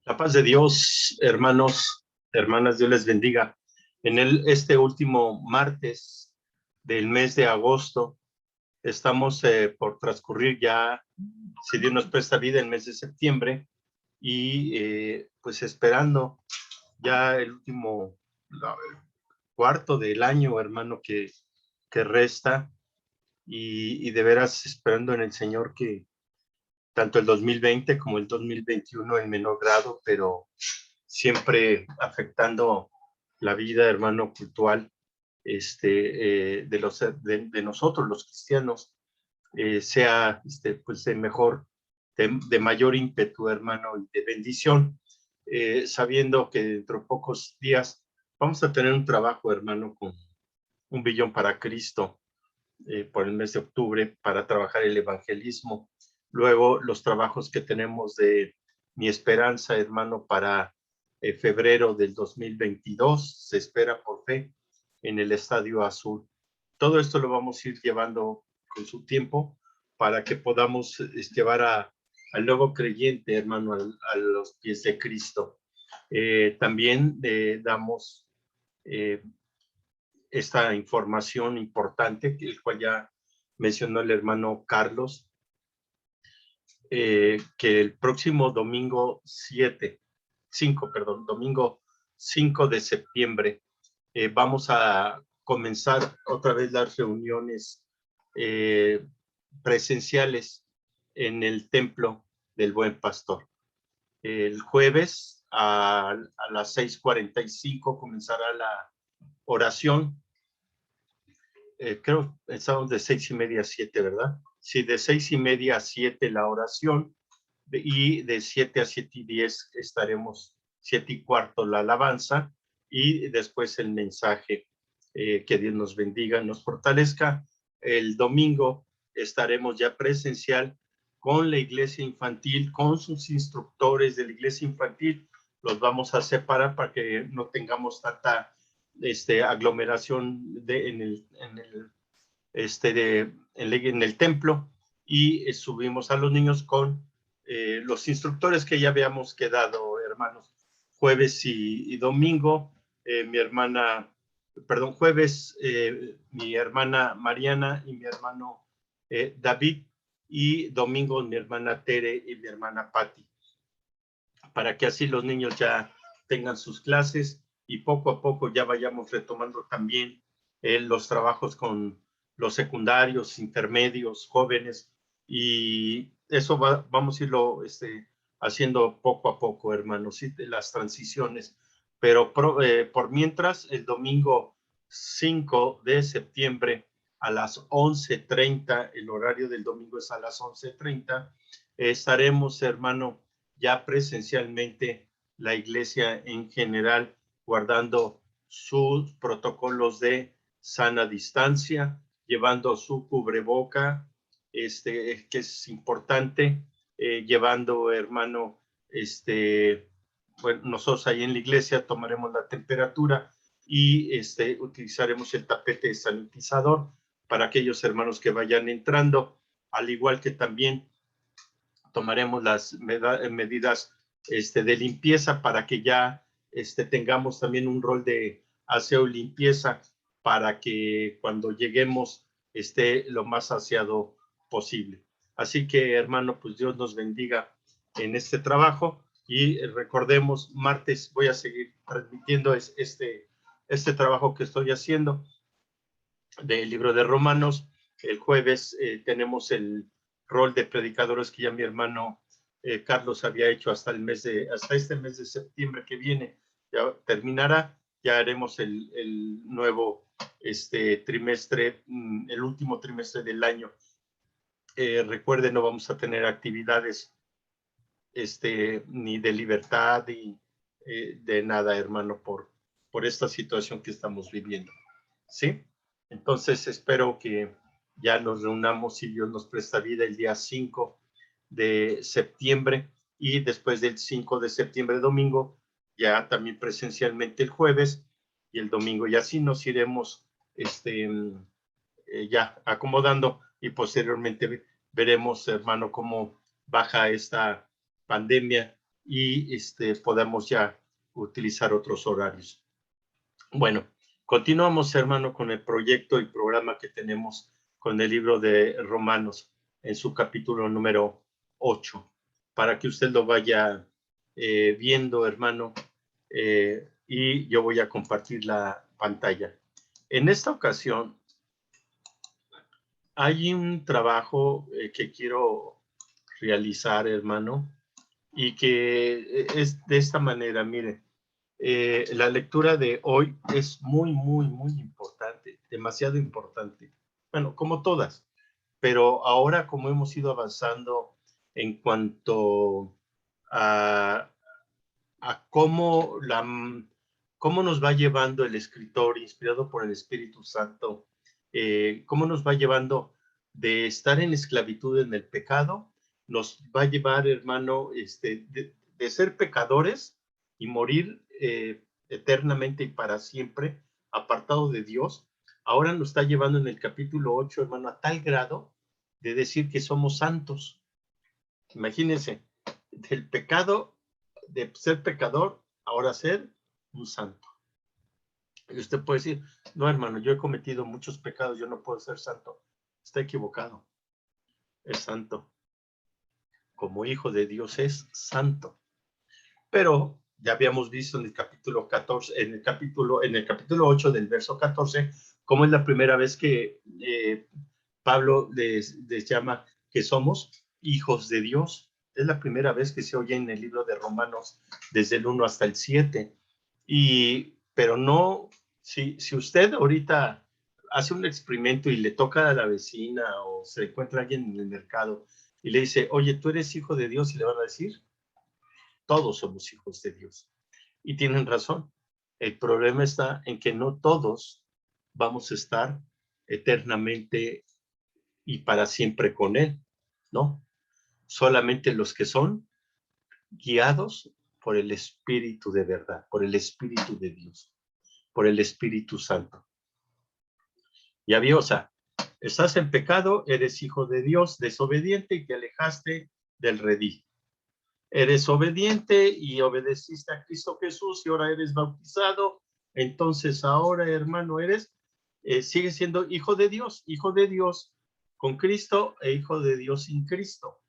La paz de Dios, hermanos, hermanas, Dios les bendiga. Este último martes del mes de agosto, estamos por transcurrir ya, si Dios nos presta vida, el mes de septiembre y pues esperando ya el último cuarto del año, hermano, que resta y de veras esperando en el Señor que tanto el 2020 como el 2021 en menor grado, pero siempre afectando la vida, hermano, cultural de nosotros, los cristianos, sea pues de mejor, de mayor ímpetu, hermano, y de bendición, sabiendo que dentro de pocos días vamos a tener un trabajo, hermano, con un billón para Cristo, por el mes de octubre para trabajar el evangelismo. Luego los trabajos que tenemos de Mi Esperanza, hermano, para febrero del 2022, se espera por fe en el Estadio Azul. Todo esto lo vamos a ir llevando con su tiempo para que podamos llevar al nuevo creyente, hermano, a los pies de Cristo. También damos esta información importante, el cual ya mencionó el hermano Carlos, que el próximo domingo 5 de septiembre, vamos a comenzar otra vez las reuniones presenciales en el templo del Buen Pastor. El jueves a las 6:45 comenzará la oración. Creo estamos de 6:30 a 7, ¿verdad? Sí, de 6:30 a 7 la oración y de 7 a 7:10 estaremos 7:15 la alabanza y después el mensaje. Que Dios nos bendiga, nos fortalezca. El domingo estaremos ya presencial con la iglesia infantil, con sus instructores de la iglesia infantil. Los vamos a separar para que no tengamos tanta aglomeración en el templo, y subimos a los niños con los instructores que ya habíamos quedado, hermanos. Jueves y domingo, jueves mi hermana Mariana y mi hermano David, y domingo mi hermana Tere y mi hermana Patti, para que así los niños ya tengan sus clases y poco a poco ya vayamos retomando también los trabajos con los secundarios, intermedios, jóvenes, y eso vamos a irlo haciendo poco a poco, hermanos, ¿sí? De las transiciones. Pero por mientras, el domingo 5 de septiembre a las 11:30, el horario del domingo es a las 11:30, estaremos, hermano, ya presencialmente la iglesia en general guardando sus protocolos de sana distancia, llevando su cubreboca, que es importante, llevando, hermano, bueno, nosotros ahí en la iglesia tomaremos la temperatura y utilizaremos el tapete sanitizador para aquellos hermanos que vayan entrando, al igual que también tomaremos las medidas de limpieza para que ya tengamos también un rol de aseo y limpieza para que cuando lleguemos esté lo más aseado posible. Así que, hermano, pues Dios nos bendiga en este trabajo, y recordemos, martes voy a seguir transmitiendo este trabajo que estoy haciendo del libro de Romanos. El jueves tenemos el rol de predicadores que ya mi hermano Carlos había hecho hasta este mes de septiembre que viene. Ya terminará, ya haremos el nuevo trimestre, el último trimestre del año. Recuerden, no vamos a tener actividades ni de libertad ni de nada, hermano, por esta situación que estamos viviendo. ¿Sí? Entonces espero que ya nos reunamos, si Dios nos presta vida, el día 5 de septiembre, y después del 5 de septiembre, domingo, ya también presencialmente el jueves y el domingo, y así nos iremos ya acomodando, y posteriormente veremos, hermano, cómo baja esta pandemia y podamos ya utilizar otros horarios. Bueno, continuamos, hermano, con el proyecto y programa que tenemos con el libro de Romanos en su capítulo número 8, para que usted lo vaya viendo, hermano, y yo voy a compartir la pantalla. En esta ocasión hay un trabajo que quiero realizar, hermano, y que es de esta manera, mire, la lectura de hoy es muy, muy, muy importante, demasiado importante. Bueno, como todas, pero ahora como hemos ido avanzando en cuanto a cómo, cómo nos va llevando el escritor inspirado por el Espíritu Santo, cómo nos va llevando de estar en esclavitud en el pecado, nos va a llevar, hermano, de ser pecadores y morir eternamente y para siempre, apartado de Dios. Ahora nos está llevando en el capítulo 8, hermano, a tal grado de decir que somos santos. Imagínense, del pecado, de ser pecador, ahora ser un santo. Y usted puede decir, no, hermano, yo he cometido muchos pecados, yo no puedo ser santo. Está equivocado. Es santo. Como hijo de Dios es santo. Pero ya habíamos visto en el capítulo 14, en el capítulo 8 del verso 14, cómo es la primera vez que Pablo les llama que somos hijos de Dios. Es la primera vez que se oye en el libro de Romanos desde el 1 hasta el 7. Pero no, si usted ahorita hace un experimento y le toca a la vecina o se encuentra alguien en el mercado y le dice, oye, tú eres hijo de Dios, y le van a decir, todos somos hijos de Dios. Y tienen razón. El problema está en que no todos vamos a estar eternamente y para siempre con Él, ¿no? Solamente los que son guiados por el Espíritu de verdad, por el Espíritu de Dios, por el Espíritu Santo. Ya vio, o sea, estás en pecado, eres hijo de Dios, desobediente y te alejaste del redil. Eres obediente y obedeciste a Cristo Jesús y ahora eres bautizado. Entonces ahora, hermano, sigues siendo hijo de Dios con Cristo e hijo de Dios sin Cristo.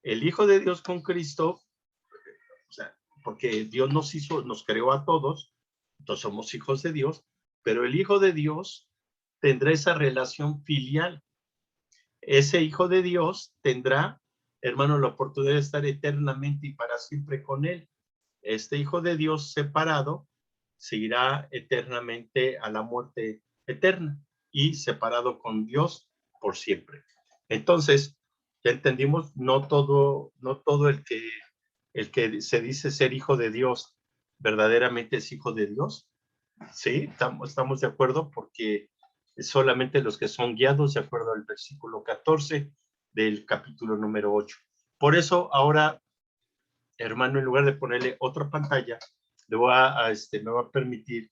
El hijo de Dios con Cristo, o sea, porque Dios nos creó a todos, entonces somos hijos de Dios, pero el hijo de Dios tendrá esa relación filial. Ese hijo de Dios tendrá, hermano, la oportunidad de estar eternamente y para siempre con Él. Este hijo de Dios separado seguirá eternamente a la muerte eterna y separado con Dios por siempre. Entonces, ya entendimos, no todo el que se dice ser hijo de Dios verdaderamente es hijo de Dios. Sí, estamos de acuerdo, porque solamente los que son guiados de acuerdo al versículo 14 del capítulo número 8. Por eso ahora, hermano, en lugar de ponerle otra pantalla, me va a permitir,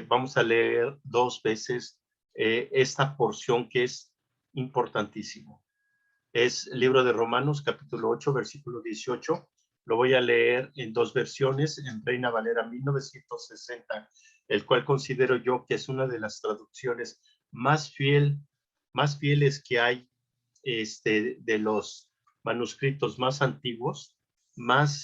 vamos a leer 2 veces esta porción que es importantísimo. Es el libro de Romanos, capítulo 8, versículo 18. Lo voy a leer en 2 versiones, en Reina Valera 1960, el cual considero yo que es una de las traducciones más fieles que hay de los manuscritos más antiguos, más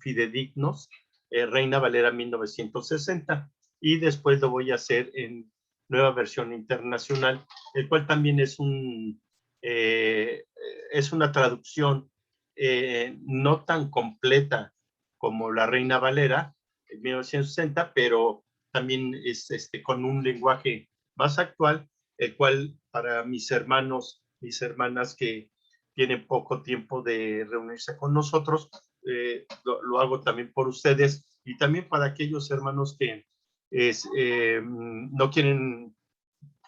fidedignos, Reina Valera 1960, y después lo voy a hacer en Nueva Versión Internacional, el cual también es una traducción no tan completa como la Reina Valera en 1960, pero también es con un lenguaje más actual, el cual para mis hermanos, mis hermanas que tienen poco tiempo de reunirse con nosotros, lo hago también por ustedes y también para aquellos hermanos que no quieren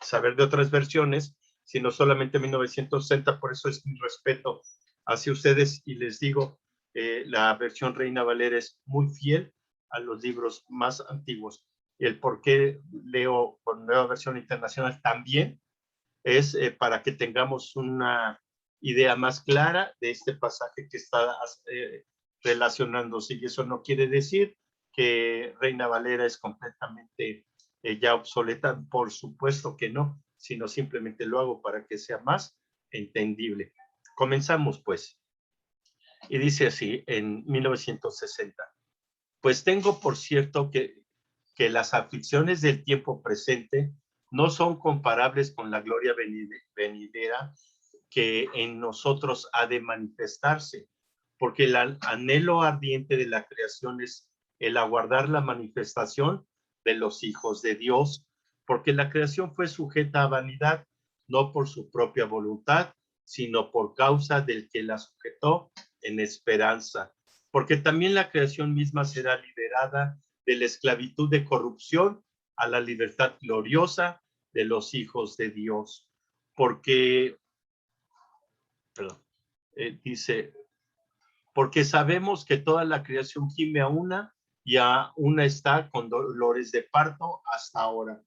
saber de otras versiones, sino solamente 1960, por eso es mi respeto hacia ustedes y les digo, la versión Reina Valera es muy fiel a los libros más antiguos. Y el por qué leo con Nueva Versión Internacional también es para que tengamos una idea más clara de este pasaje que está relacionándose. Y eso no quiere decir que Reina Valera es completamente ya obsoleta, por supuesto que no, sino simplemente lo hago para que sea más entendible. Comenzamos pues. Y dice así en 1960. Pues tengo por cierto que las aflicciones del tiempo presente no son comparables con la gloria venidera que en nosotros ha de manifestarse, porque el anhelo ardiente de la creación es el aguardar la manifestación de los hijos de Dios, porque la creación fue sujeta a vanidad, no por su propia voluntad, sino por causa del que la sujetó en esperanza, porque también la creación misma será liberada de la esclavitud de corrupción a la libertad gloriosa de los hijos de Dios, porque, perdón, dice, porque sabemos que toda la creación gime a una y a una está con dolores de parto hasta ahora.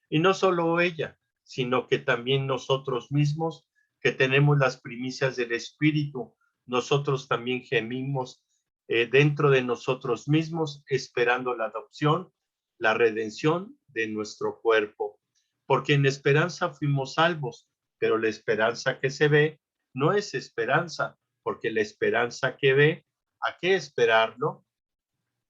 Y no solo ella, sino que también nosotros mismos, que tenemos las primicias del Espíritu, nosotros también gemimos dentro de nosotros mismos, esperando la adopción, la redención de nuestro cuerpo. Porque en esperanza fuimos salvos, pero la esperanza que se ve no es esperanza, porque la esperanza que ve, ¿a qué esperarlo?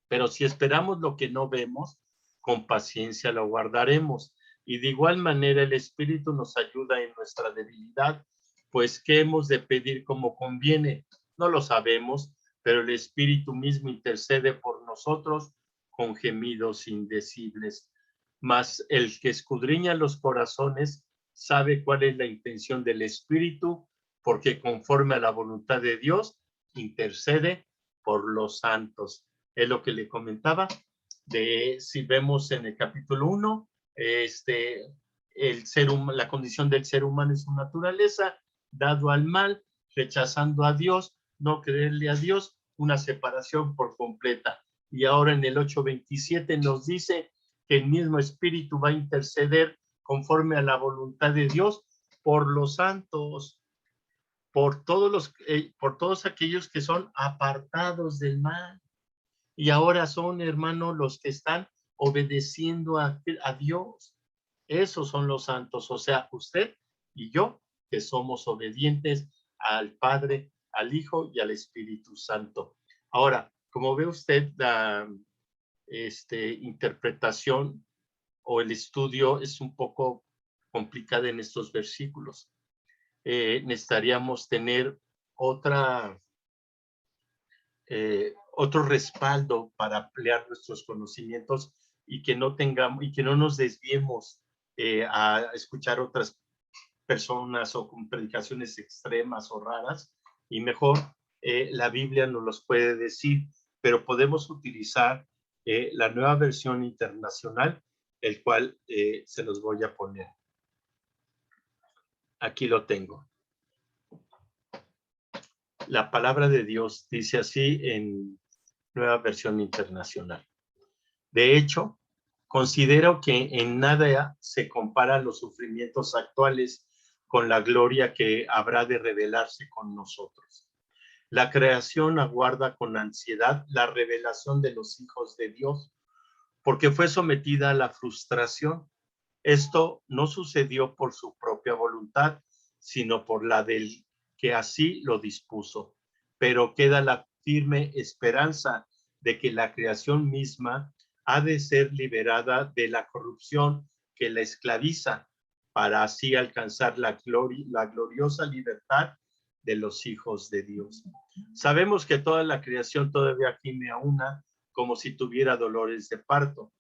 Pero si esperamos lo que no vemos, con paciencia lo guardaremos. Y de igual manera el Espíritu nos ayuda en nuestra debilidad, pues ¿qué hemos de pedir como conviene? No lo sabemos, pero el Espíritu mismo intercede por nosotros con gemidos indecibles. Mas el que escudriña los corazones sabe cuál es la intención del Espíritu, porque conforme a la voluntad de Dios, intercede por los santos. Es lo que le comentaba, de si vemos en el capítulo 1, la condición del ser humano es su naturaleza, dado al mal, rechazando a Dios, no creerle a Dios, una separación por completa. Y ahora en el 8:27 nos dice que el mismo Espíritu va a interceder conforme a la voluntad de Dios por los santos, por todos aquellos que son apartados del mal. Y ahora son, hermanos, los que están obedeciendo a Dios. Esos son los santos, o sea, usted y yo, que somos obedientes al Padre, al Hijo y al Espíritu Santo. Ahora, como ve usted, la interpretación o el estudio es un poco complicada en estos versículos. Necesitaríamos tener otro respaldo para ampliar nuestros conocimientos y que no nos desviemos a escuchar otras personas o con predicaciones extremas o raras, y mejor la Biblia nos los puede decir, pero podemos utilizar la nueva versión internacional, el cual se los voy a poner. Aquí lo tengo. La palabra de Dios dice así en Nueva Versión Internacional. De hecho, considero que en nada se comparan los sufrimientos actuales con la gloria que habrá de revelarse con nosotros. La creación aguarda con ansiedad la revelación de los hijos de Dios, porque fue sometida a la frustración. Esto no sucedió por su propia voluntad, sino por la del que así lo dispuso. Pero queda la firme esperanza de que la creación misma ha de ser liberada de la corrupción que la esclaviza, para así alcanzar la gloriosa libertad de los hijos de Dios. Sabemos que toda la creación todavía gime a una, como si tuviera dolores de parto.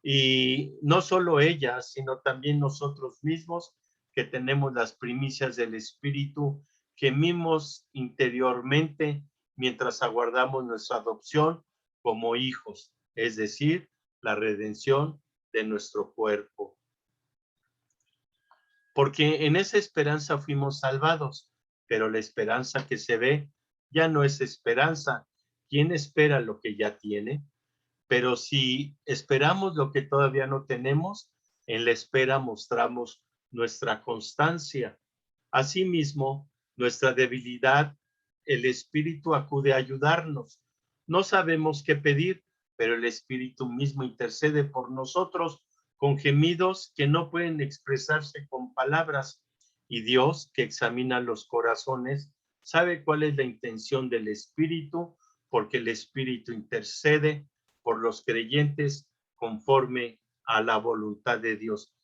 Y no solo ella, sino también nosotros mismos, que tenemos las primicias del Espíritu, gemimos interiormente mientras aguardamos nuestra adopción como hijos, es decir, la redención de nuestro cuerpo. Porque en esa esperanza fuimos salvados, pero la esperanza que se ve ya no es esperanza. ¿Quién espera lo que ya tiene? Pero si esperamos lo que todavía no tenemos, en la espera mostramos nuestra constancia. Asimismo, nuestra debilidad, el Espíritu acude a ayudarnos, No sabemos qué pedir, pero el Espíritu mismo intercede por nosotros con gemidos que no pueden expresarse con palabras. Y Dios, que examina los corazones, sabe cuál es la intención del Espíritu, porque el Espíritu intercede por los creyentes conforme a la voluntad de Dios.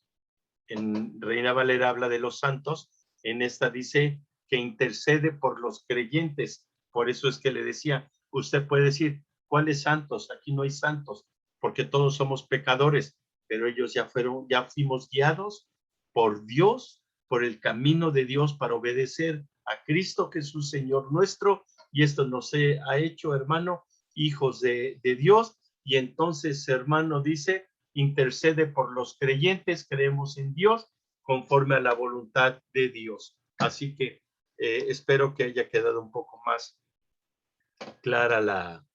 En Reina Valera habla de los santos, en esta dice que intercede por los creyentes. Por eso es que le decía, usted puede decir, ¿cuáles santos? Aquí no hay santos, porque todos somos pecadores, pero ellos ya fuimos guiados por Dios, por el camino de Dios para obedecer a Cristo Jesús, Señor nuestro, y esto nos ha hecho, hermano, hijos de Dios. Y entonces, hermano, dice, intercede por los creyentes, creemos en Dios conforme a la voluntad de Dios. Así que espero que haya quedado un poco más clara la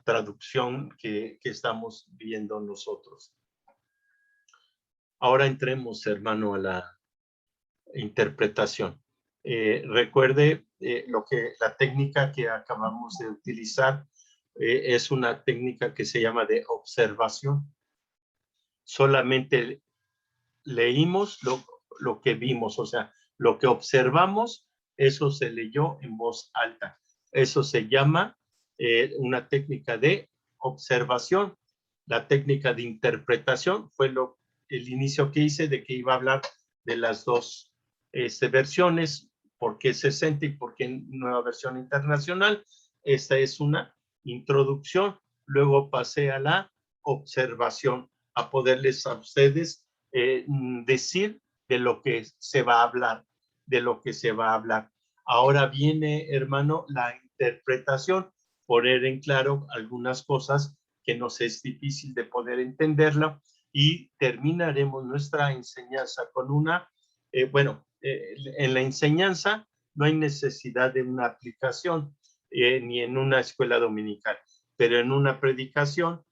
traducción que estamos viendo nosotros. Ahora entremos, hermano, a la interpretación. Recuerde la técnica que acabamos de utilizar es una técnica que se llama de observación. Solamente leímos lo que vimos, o sea, lo que observamos, eso se leyó en voz alta. Eso se llama una técnica de observación. La técnica de interpretación fue el inicio que hice de que iba a hablar de las dos versiones, por qué 60 y por qué nueva versión internacional. Esta es una introducción. Luego pasé a la observación, a poderles a ustedes decir de lo que se va a hablar, de lo que se va a hablar. Ahora viene, hermano, la interpretación, poner en claro algunas cosas que nos es difícil de poder entenderla, y terminaremos nuestra enseñanza con en la enseñanza no hay necesidad de una aplicación, ni en una escuela dominical, pero en una predicación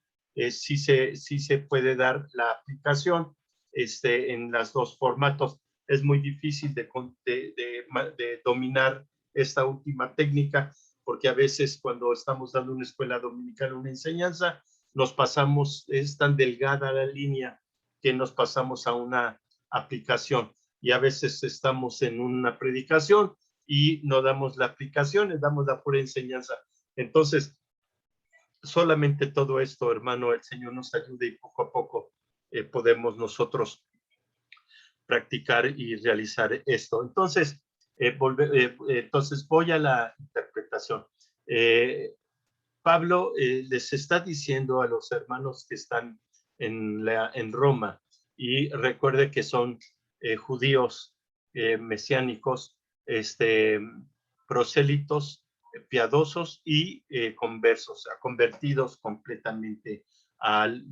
sí se puede dar la aplicación en los dos formatos. Es muy difícil de dominar esta última técnica, porque a veces cuando estamos dando una escuela dominical, una enseñanza, nos pasamos, es tan delgada la línea que nos pasamos a una aplicación, y a veces estamos en una predicación y no damos la aplicación, damos la pura enseñanza. Entonces, solamente todo esto, hermano, el Señor nos ayude, y poco a poco podemos nosotros practicar y realizar esto. Entonces, entonces voy a la interpretación. Pablo les está diciendo a los hermanos que están en Roma, y recuerde que son judíos mesiánicos, prosélitos, piadosos y conversos, convertidos completamente al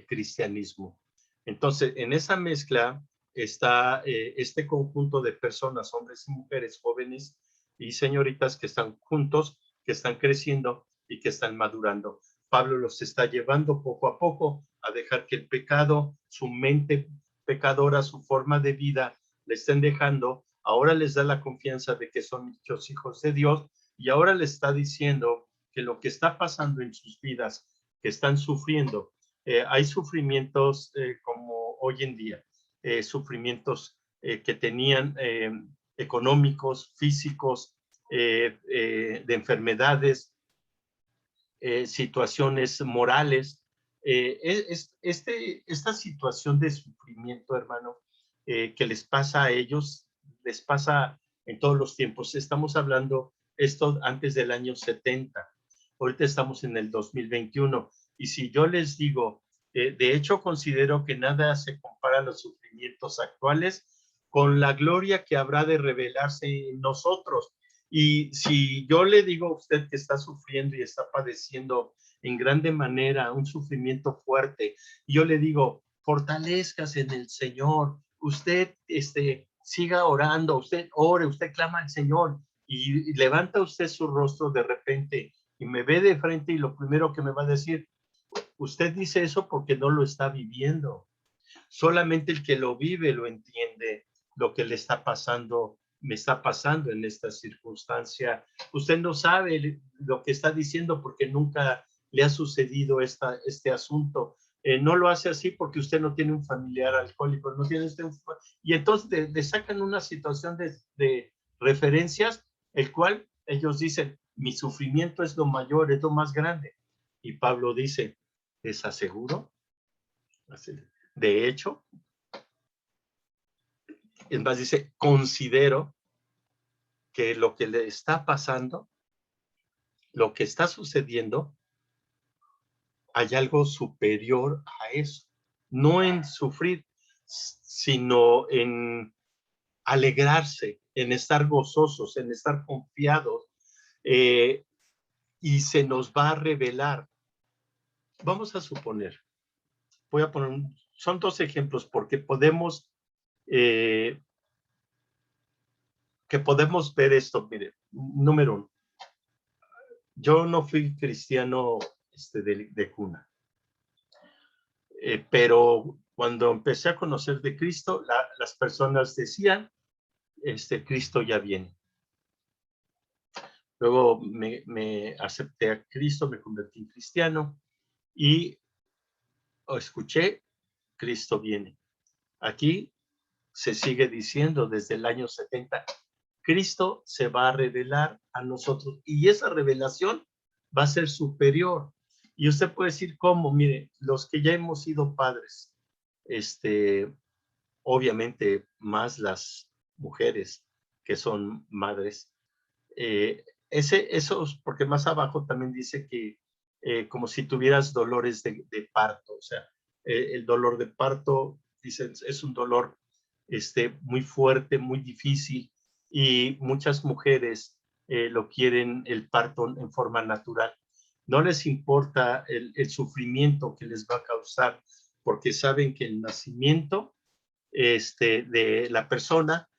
cristianismo. Entonces, en esa mezcla está este conjunto de personas, hombres y mujeres, jóvenes y señoritas, que están juntos, que están creciendo y que están madurando. Pablo los está llevando poco a poco a dejar que el pecado, su mente pecadora, su forma de vida, le estén dejando. Ahora les da la confianza de que son muchos hijos de Dios, y ahora les está diciendo que lo que está pasando en sus vidas, que están sufriendo, hay sufrimientos como hoy en día, sufrimientos que tenían económicos, físicos, de enfermedades, situaciones morales. Esta situación de sufrimiento, hermano, que les pasa a ellos, les pasa en todos los tiempos. Estamos hablando esto antes del año 70. Ahorita estamos en el 2021. Y si yo les digo, de hecho considero que nada se compara a los sufrimientos actuales con la gloria que habrá de revelarse en nosotros. Y si yo le digo a usted que está sufriendo y está padeciendo en grande manera un sufrimiento fuerte, y yo le digo, fortalezcase en el Señor, usted siga orando, usted ore, usted clama al Señor, y levanta usted su rostro de repente y me ve de frente, y lo primero que me va a decir, usted dice eso porque no lo está viviendo. Solamente el que lo vive lo entiende, lo que le está pasando me está pasando en esta circunstancia. Usted no sabe lo que está diciendo porque nunca le ha sucedido este asunto. No lo hace así porque usted no tiene un familiar alcohólico, no tiene usted y entonces le sacan una situación de referencias, el cual ellos dicen, mi sufrimiento es lo mayor, es lo más grande. Y Pablo dice, ¿les aseguro? De hecho, es más, dice, considero que lo que le está pasando, lo que está sucediendo, hay algo superior a eso. No en sufrir, sino en alegrarse, en estar gozosos, en estar confiados, y se nos va a revelar. Vamos a suponer, voy a poner, son dos ejemplos porque podemos, que podemos ver esto. Mire, número uno, yo no fui cristiano de cuna, pero cuando empecé a conocer de Cristo, las personas decían, Cristo ya viene. Luego me acepté a Cristo, me convertí en cristiano y escuché, Cristo viene. Aquí se sigue diciendo desde el año 70, Cristo se va a revelar a nosotros y esa revelación va a ser superior. Y usted puede decir, ¿cómo? Mire, los que ya hemos sido padres, obviamente más las mujeres que son madres, eso, porque más abajo también dice que como si tuvieras dolores de parto, o sea, el dolor de parto, dicen, es un dolor muy fuerte, muy difícil, y muchas mujeres lo quieren el parto en forma natural. No les importa el sufrimiento que les va a causar, porque saben que el nacimiento de la persona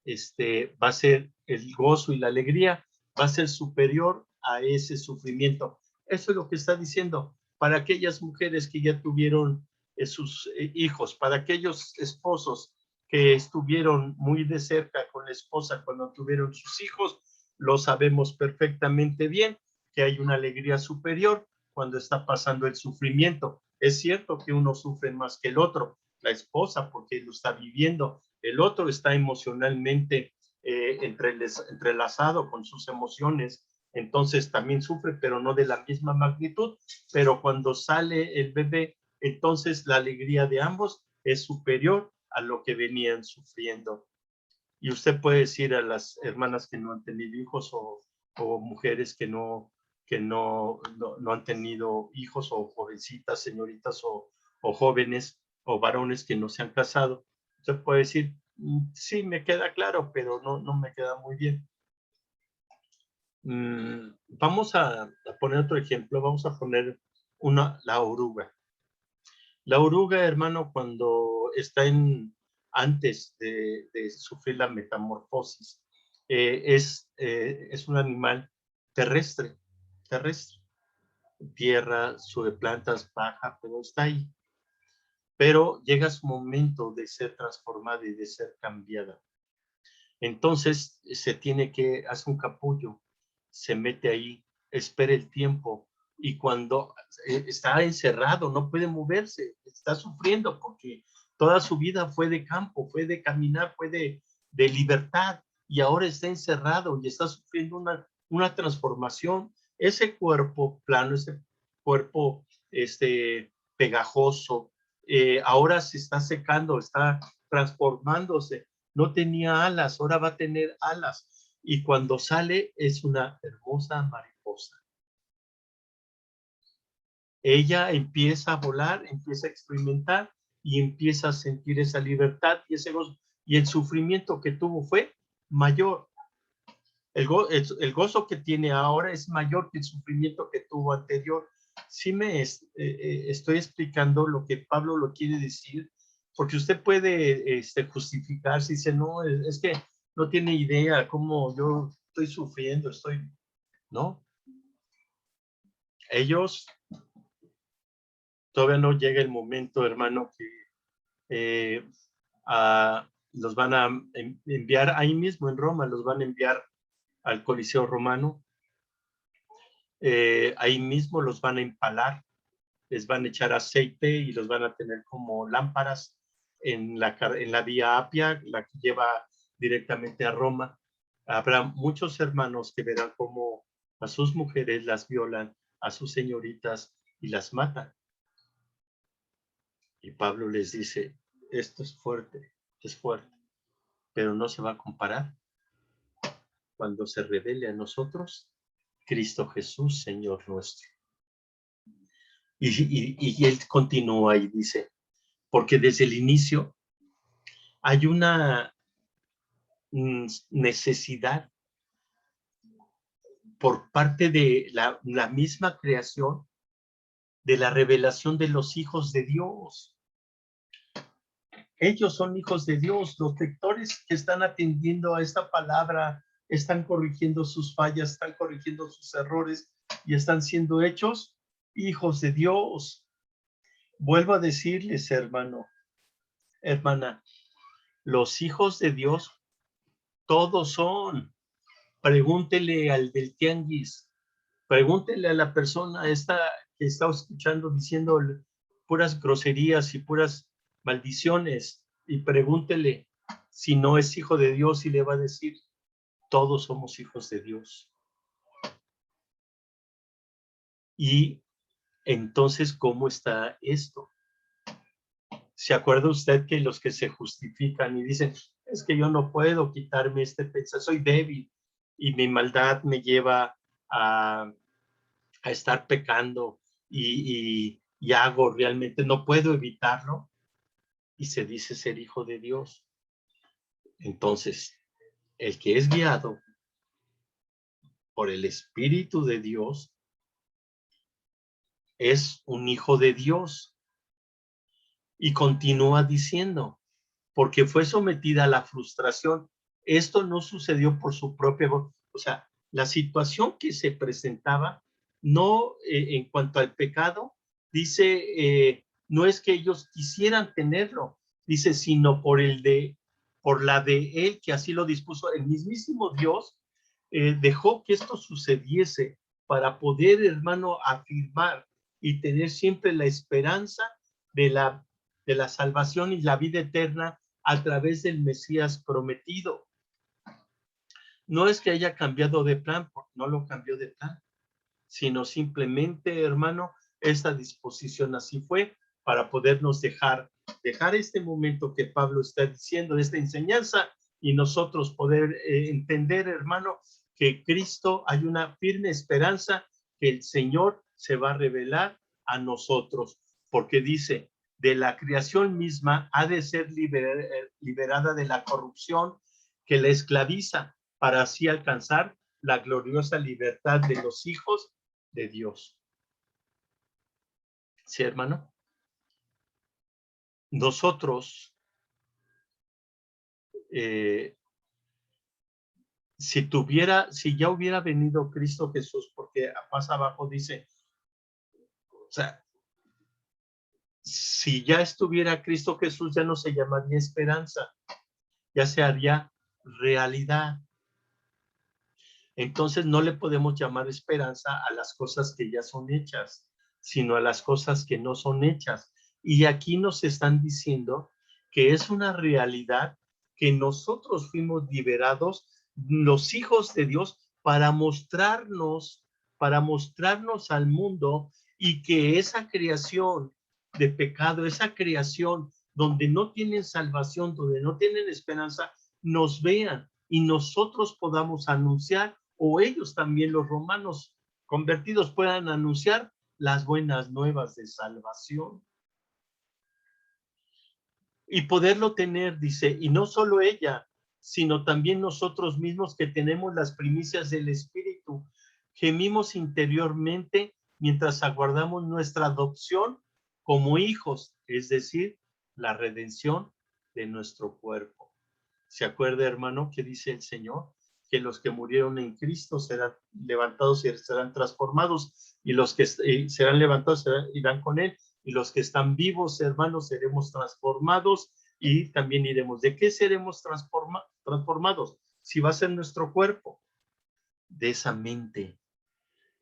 va a ser el gozo y la alegría, va a ser superior a ese sufrimiento. Eso es lo que está diciendo. Para aquellas mujeres que ya tuvieron sus hijos, para aquellos esposos que estuvieron muy de cerca con la esposa cuando tuvieron sus hijos, lo sabemos perfectamente bien, que hay una alegría superior cuando está pasando el sufrimiento. Es cierto que uno sufre más que el otro, la esposa porque lo está viviendo, el otro está emocionalmente entrelazado con sus emociones, entonces también sufre, pero no de la misma magnitud, pero cuando sale el bebé, entonces la alegría de ambos es superior a lo que venían sufriendo. Y usted puede decir a las hermanas que no han tenido hijos o mujeres que no han tenido hijos, o jovencitas, señoritas o jóvenes o varones que no se han casado, usted puede decir, sí, me queda claro, pero no me queda muy bien. Vamos a poner otro ejemplo, vamos a poner la oruga. La oruga, hermano, cuando está antes de sufrir la metamorfosis, es un animal terrestre, tierra, sube plantas, baja, pero está ahí. Pero llega su momento de ser transformada y de ser cambiada. Entonces se tiene que hacer un capullo, se mete ahí, espera el tiempo, y cuando está encerrado, no puede moverse, está sufriendo porque toda su vida fue de campo, fue de caminar, fue de libertad, y ahora está encerrado y está sufriendo una transformación. Ese cuerpo plano, ese cuerpo pegajoso, ahora se está secando, está transformándose. No tenía alas, ahora va a tener alas. Y cuando sale es una hermosa mariposa. Ella empieza a volar, empieza a experimentar y empieza a sentir esa libertad y ese gozo. Y el sufrimiento que tuvo fue mayor. El gozo que tiene ahora es mayor que el sufrimiento que tuvo anterior. Sí estoy explicando lo que Pablo lo quiere decir, porque usted puede justificar si dice, no, es que no tiene idea cómo yo estoy sufriendo, ¿no? Ellos, todavía no llega el momento, hermano, que los van a enviar ahí mismo en Roma, los van a enviar al Coliseo Romano. Ahí mismo los van a empalar, les van a echar aceite y los van a tener como lámparas en la vía Apia, la que lleva directamente a Roma. Habrá muchos hermanos que verán cómo a sus mujeres las violan, a sus señoritas y las matan. Y Pablo les dice, esto es fuerte, pero no se va a comparar cuando se revele a nosotros Cristo Jesús, Señor nuestro. Y él continúa y dice, porque desde el inicio hay una necesidad por parte de la misma creación de la revelación de los hijos de Dios. Ellos son hijos de Dios. Los lectores que están atendiendo a esta palabra están corrigiendo sus fallas, están corrigiendo sus errores y están siendo hechos hijos de Dios. Vuelvo a decirles, hermano, hermana, los hijos de Dios todos son. Pregúntele al del tianguis, pregúntele a la persona esta que está escuchando diciendo puras groserías y puras maldiciones, y pregúntele si no es hijo de Dios y le va a decir, todos somos hijos de Dios. Y entonces, ¿cómo está esto? ¿Se acuerda usted que los que se justifican y dicen, es que yo no puedo quitarme este pensamiento, soy débil y mi maldad me lleva a estar pecando y hago realmente, no puedo evitarlo? Y se dice ser hijo de Dios. Entonces, el que es guiado por el Espíritu de Dios es un hijo de Dios. Y continúa diciendo, porque fue sometida a la frustración. Esto no sucedió por su propia voz. O sea, la situación que se presentaba, no en cuanto al pecado, dice, no es que ellos quisieran tenerlo, dice, sino por la de él, que así lo dispuso. El mismísimo Dios dejó que esto sucediese para poder, hermano, afirmar y tener siempre la esperanza de la salvación y la vida eterna a través del Mesías prometido. No es que haya cambiado de plan, no lo cambió de plan, sino simplemente, hermano, esta disposición así fue para podernos dejar este momento que Pablo está diciendo, esta enseñanza, y nosotros poder entender, hermano, que Cristo, hay una firme esperanza que el Señor se va a revelar a nosotros, porque dice, de la creación misma ha de ser liberada de la corrupción que la esclaviza, para así alcanzar la gloriosa libertad de los hijos de Dios. ¿Sí, hermano? Nosotros, si ya hubiera venido Cristo Jesús, porque más abajo dice, o sea, si ya estuviera Cristo Jesús, ya no se llamaría esperanza, ya se haría realidad. Entonces no le podemos llamar esperanza a las cosas que ya son hechas, sino a las cosas que no son hechas. Y aquí nos están diciendo que es una realidad que nosotros fuimos liberados, los hijos de Dios, para mostrarnos al mundo, y que esa creación de pecado, esa creación donde no tienen salvación, donde no tienen esperanza, nos vean y nosotros podamos anunciar, o ellos también, los romanos convertidos, puedan anunciar las buenas nuevas de salvación. Y poderlo tener, dice, y no solo ella, sino también nosotros mismos que tenemos las primicias del Espíritu. Gemimos interiormente mientras aguardamos nuestra adopción como hijos, es decir, la redención de nuestro cuerpo. ¿Se acuerda, hermano, que dice el Señor? Que los que murieron en Cristo serán levantados y serán transformados, y los que serán levantados irán con Él, y los que están vivos, hermanos, seremos transformados y también iremos. ¿De qué seremos transformados? Si va a ser nuestro cuerpo, de esa mente,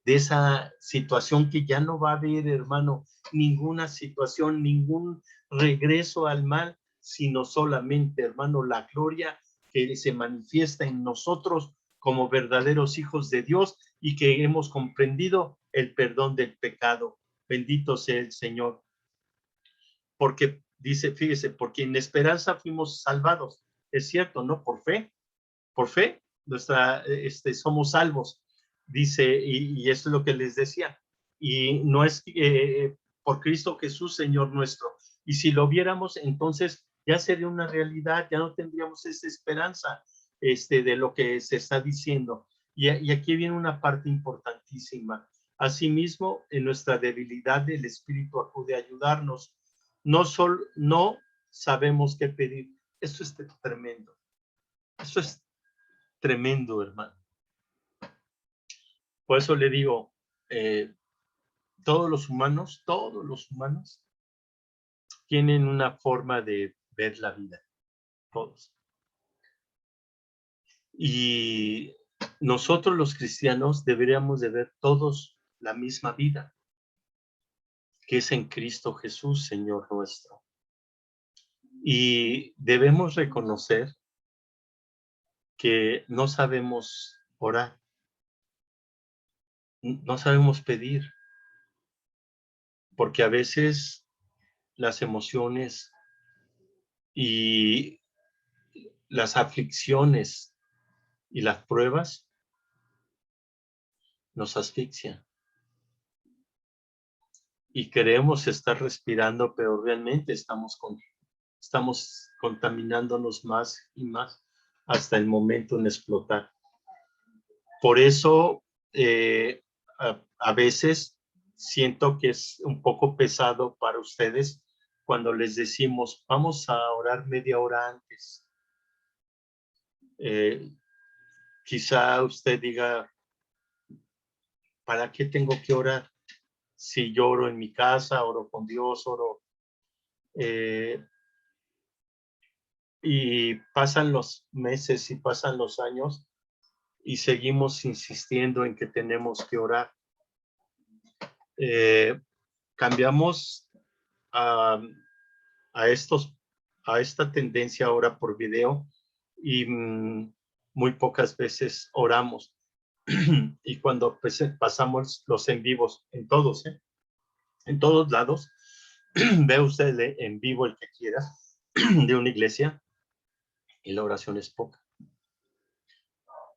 de esa situación que ya no va a haber, hermano, ninguna situación, ningún regreso al mal, sino solamente, hermano, la gloria que se manifiesta en nosotros como verdaderos hijos de Dios y que hemos comprendido el perdón del pecado. Bendito sea el Señor. Porque dice, fíjese, porque en esperanza fuimos salvados. Es cierto, ¿no? Por fe, somos salvos. Dice, y esto es lo que les decía. Y no es por Cristo Jesús, Señor nuestro. Y si lo viéramos, entonces ya sería una realidad, ya no tendríamos esa esperanza de lo que se está diciendo. Y aquí viene una parte importantísima. Asimismo, en nuestra debilidad, el Espíritu acude a ayudarnos. No sabemos qué pedir. Esto es tremendo. Esto es tremendo, hermano. Por eso le digo, todos los humanos tienen una forma de ver la vida, todos. Y nosotros los cristianos deberíamos de ver todos la misma vida, que es en Cristo Jesús, Señor nuestro. Y debemos reconocer que no sabemos orar, no sabemos pedir, porque a veces las emociones y las aflicciones y las pruebas nos asfixian. Y queremos estar respirando, pero realmente estamos contaminándonos más y más hasta el momento en explotar. Por eso, a veces siento que es un poco pesado para ustedes cuando les decimos, vamos a orar media hora antes. Quizá usted diga, ¿para qué tengo que orar? Si yo oro en mi casa, oro con Dios, oro. Y pasan los meses y pasan los años y seguimos insistiendo en que tenemos que orar. Cambiamos a esta tendencia ahora por video y muy pocas veces oramos. Y cuando pasamos los en vivos, en todos lados, ve usted en vivo el que quiera de una iglesia y la oración es poca.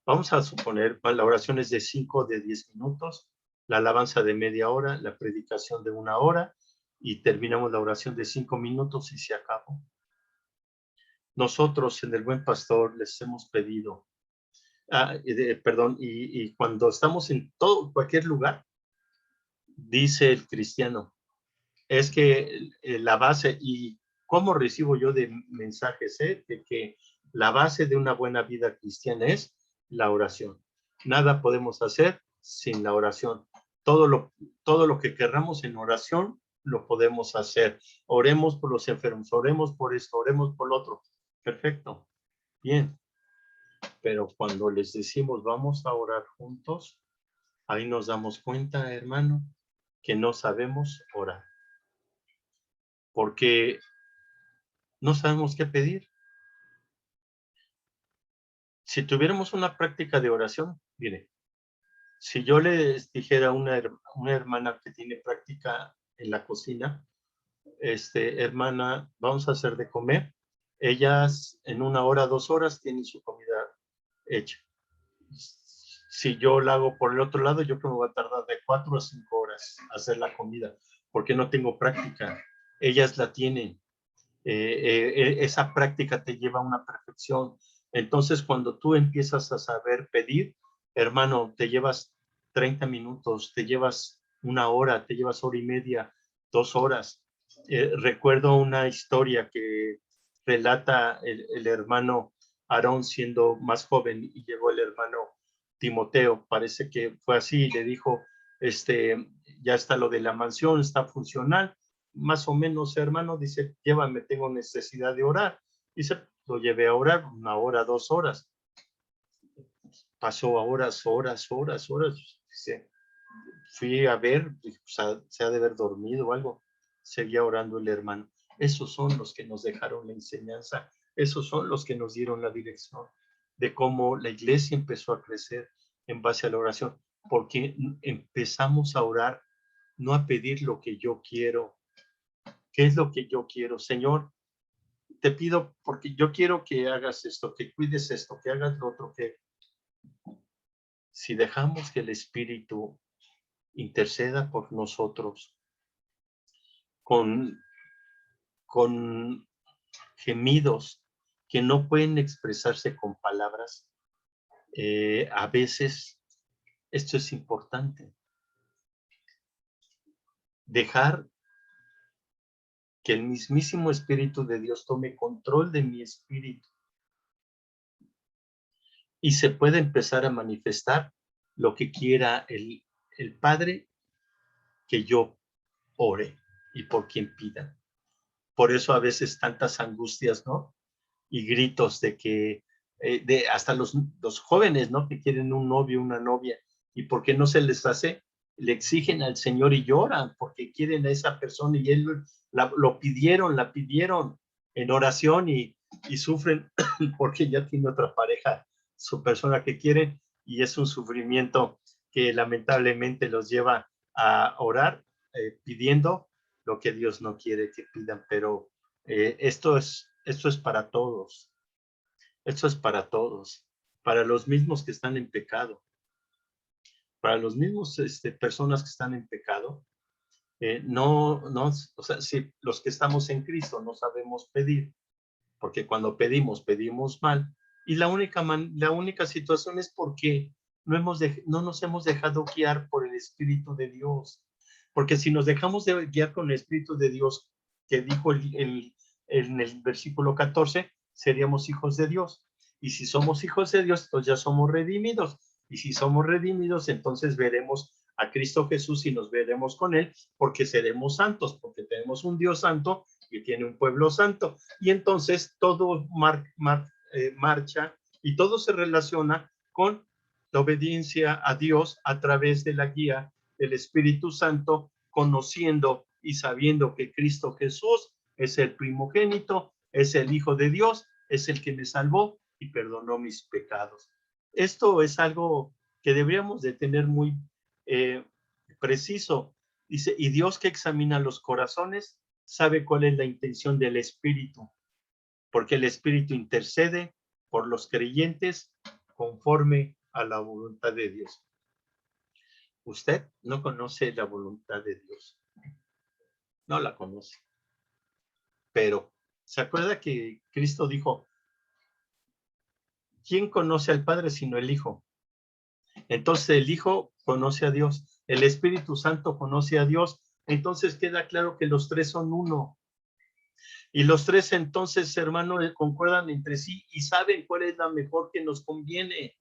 Vamos a suponer, la oración es de 5 de 10 minutos, la alabanza de media hora, la predicación de 1 hora y terminamos la oración de 5 minutos y se acabó. Nosotros en el Buen Pastor les hemos pedido, y cuando estamos en cualquier lugar, dice el cristiano, es que la base, y cómo recibo yo de mensajes, de que la base de una buena vida cristiana es la oración. Nada podemos hacer sin la oración. Todo lo que querramos en oración, lo podemos hacer. Oremos por los enfermos, oremos por esto, oremos por lo otro. Perfecto, bien. Pero cuando les decimos vamos a orar juntos, ahí nos damos cuenta, hermano, que no sabemos orar. Porque no sabemos qué pedir. Si tuviéramos una práctica de oración, mire, si yo les dijera a una hermana que tiene práctica en la cocina, hermana, vamos a hacer de comer, ellas en 1 hora, 2 horas tienen su comida hecha. Si yo la hago por el otro lado, yo creo que me va a tardar de 4 a 5 horas hacer la comida, porque no tengo práctica. Ellas la tienen. Esa práctica te lleva a una perfección. Entonces, cuando tú empiezas a saber pedir, hermano, te llevas 30 minutos, te llevas 1 hora, te llevas 1 hora y media, 2 horas. Recuerdo una historia que relata el hermano Aarón siendo más joven y llegó el hermano Timoteo, parece que fue así, y le dijo, ya está lo de la mansión, está funcional, más o menos, hermano, dice, llévame, tengo necesidad de orar. Dice, lo llevé a orar 1 hora, 2 horas. Pasó horas. Dice, fui a ver, se ha de haber dormido o algo. Seguía orando el hermano. Esos son los que nos dejaron la enseñanza. Esos son los que nos dieron la dirección de cómo la iglesia empezó a crecer en base a la oración. Porque empezamos a orar, no a pedir lo que yo quiero. ¿Qué es lo que yo quiero? Señor, te pido porque yo quiero que hagas esto, que cuides esto, que hagas lo otro, que si dejamos que el Espíritu interceda por nosotros con gemidos que no pueden expresarse con palabras, a veces esto es importante. Dejar que el mismísimo Espíritu de Dios tome control de mi espíritu y se puede empezar a manifestar lo que quiera el Padre que yo ore y por quien pida. Por eso a veces tantas angustias, ¿no? Y gritos de que, de hasta los jóvenes, ¿no? Que quieren un novio, una novia, y porque no se les hace, le exigen al Señor y lloran porque quieren a esa persona y él la pidieron en oración y sufren porque ya tiene otra pareja, su persona que quieren, y es un sufrimiento que lamentablemente los lleva a orar pidiendo lo que Dios no quiere que pidan, pero esto es para todos. Esto es para todos. Para los mismos que están en pecado. Para los mismos personas que están en pecado. O sea, si los que estamos en Cristo no sabemos pedir, porque cuando pedimos mal. Y la única situación es porque no nos hemos dejado guiar por el Espíritu de Dios. Porque si nos dejamos de guiar con el Espíritu de Dios, que dijo en el versículo 14, seríamos hijos de Dios. Y si somos hijos de Dios, entonces ya somos redimidos. Y si somos redimidos, entonces veremos a Cristo Jesús y nos veremos con Él, porque seremos santos, porque tenemos un Dios santo y tiene un pueblo santo. Y entonces todo marcha y todo se relaciona con la obediencia a Dios a través de la guía del Espíritu Santo, conociendo y sabiendo que Cristo Jesús es el primogénito, es el Hijo de Dios, es el que me salvó y perdonó mis pecados. Esto es algo que deberíamos de tener muy preciso. Dice, y Dios que examina los corazones sabe cuál es la intención del Espíritu, porque el Espíritu intercede por los creyentes conforme a la voluntad de Dios. Usted no conoce la voluntad de Dios, no la conoce, pero ¿se acuerda que Cristo dijo, ¿quién conoce al Padre sino el Hijo? Entonces el Hijo conoce a Dios, el Espíritu Santo conoce a Dios, entonces queda claro que los tres son uno. Y los tres entonces, hermanos, concuerdan entre sí y saben cuál es la mejor que nos conviene.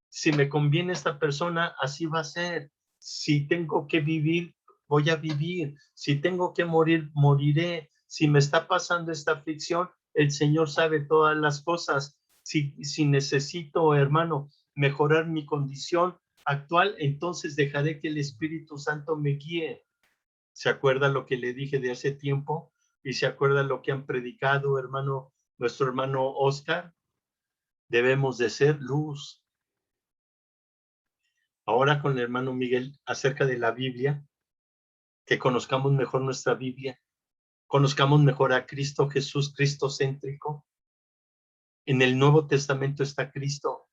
Si me conviene esta persona, así va a ser. Si tengo que vivir, voy a vivir. Si tengo que morir, moriré. Si me está pasando esta aflicción, el Señor sabe todas las cosas. Si necesito, hermano, mejorar mi condición actual, entonces dejaré que el Espíritu Santo me guíe. ¿Se acuerda lo que le dije de hace tiempo? ¿Y se acuerda lo que han predicado, hermano, nuestro hermano Oscar? Debemos de ser luz. Ahora con el hermano Miguel acerca de la Biblia, que conozcamos mejor nuestra Biblia, conozcamos mejor a Cristo Jesús, cristocéntrico. En el Nuevo Testamento está Cristo,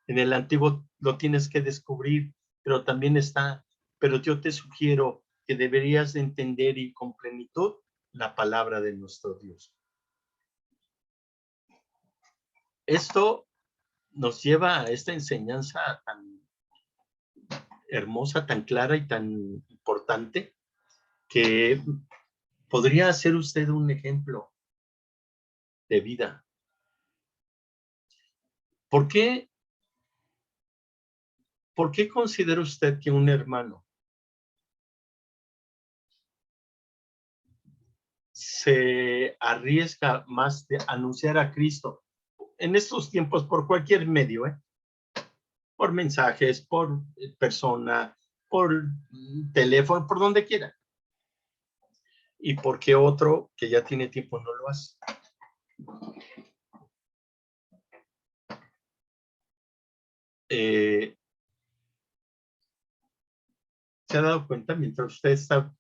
en el Antiguo lo tienes que descubrir, pero también está, pero yo te sugiero que deberías de entender y con plenitud la palabra de nuestro Dios. Esto nos lleva a esta enseñanza tan hermosa, tan clara y tan importante, que podría ser usted un ejemplo de vida. ¿Por qué considera usted que un hermano se arriesga más de anunciar a Cristo en estos tiempos por cualquier medio, por mensajes, por persona, por teléfono, por donde quiera. Y porque otro que ya tiene tiempo no lo hace. ¿Se ha dado cuenta mientras usted está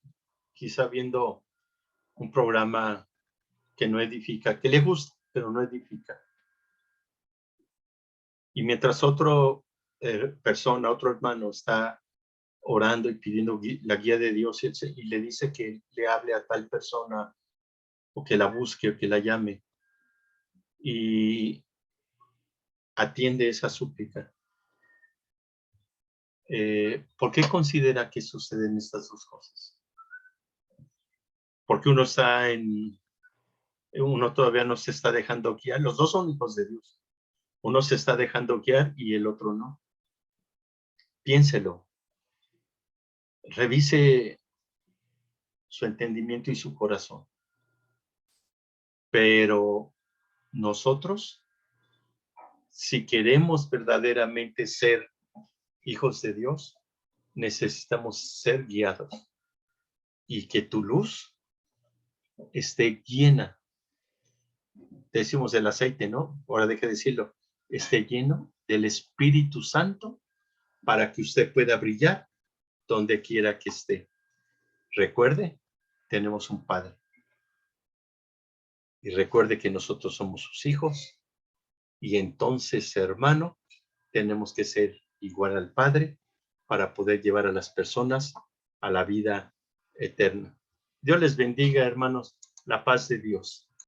quizá viendo un programa que no edifica, que le gusta, pero no edifica? Y mientras otro persona, otro hermano está orando y pidiendo la guía de Dios y le dice que le hable a tal persona o que la busque o que la llame y atiende esa súplica. ¿Por qué considera que suceden estas dos cosas? Porque uno todavía no se está dejando guiar. Los dos son hijos de Dios. Uno se está dejando guiar y el otro no. Piénselo. Revise su entendimiento y su corazón. Pero nosotros, si queremos verdaderamente ser hijos de Dios, necesitamos ser guiados y que tu luz esté llena. Decimos del aceite, ¿no? Ahora deje de decirlo. Esté lleno del Espíritu Santo para que usted pueda brillar donde quiera que esté. Recuerde, tenemos un Padre. Y recuerde que nosotros somos sus hijos. Y entonces, hermano, tenemos que ser igual al Padre para poder llevar a las personas a la vida eterna. Dios les bendiga, hermanos. La paz de Dios.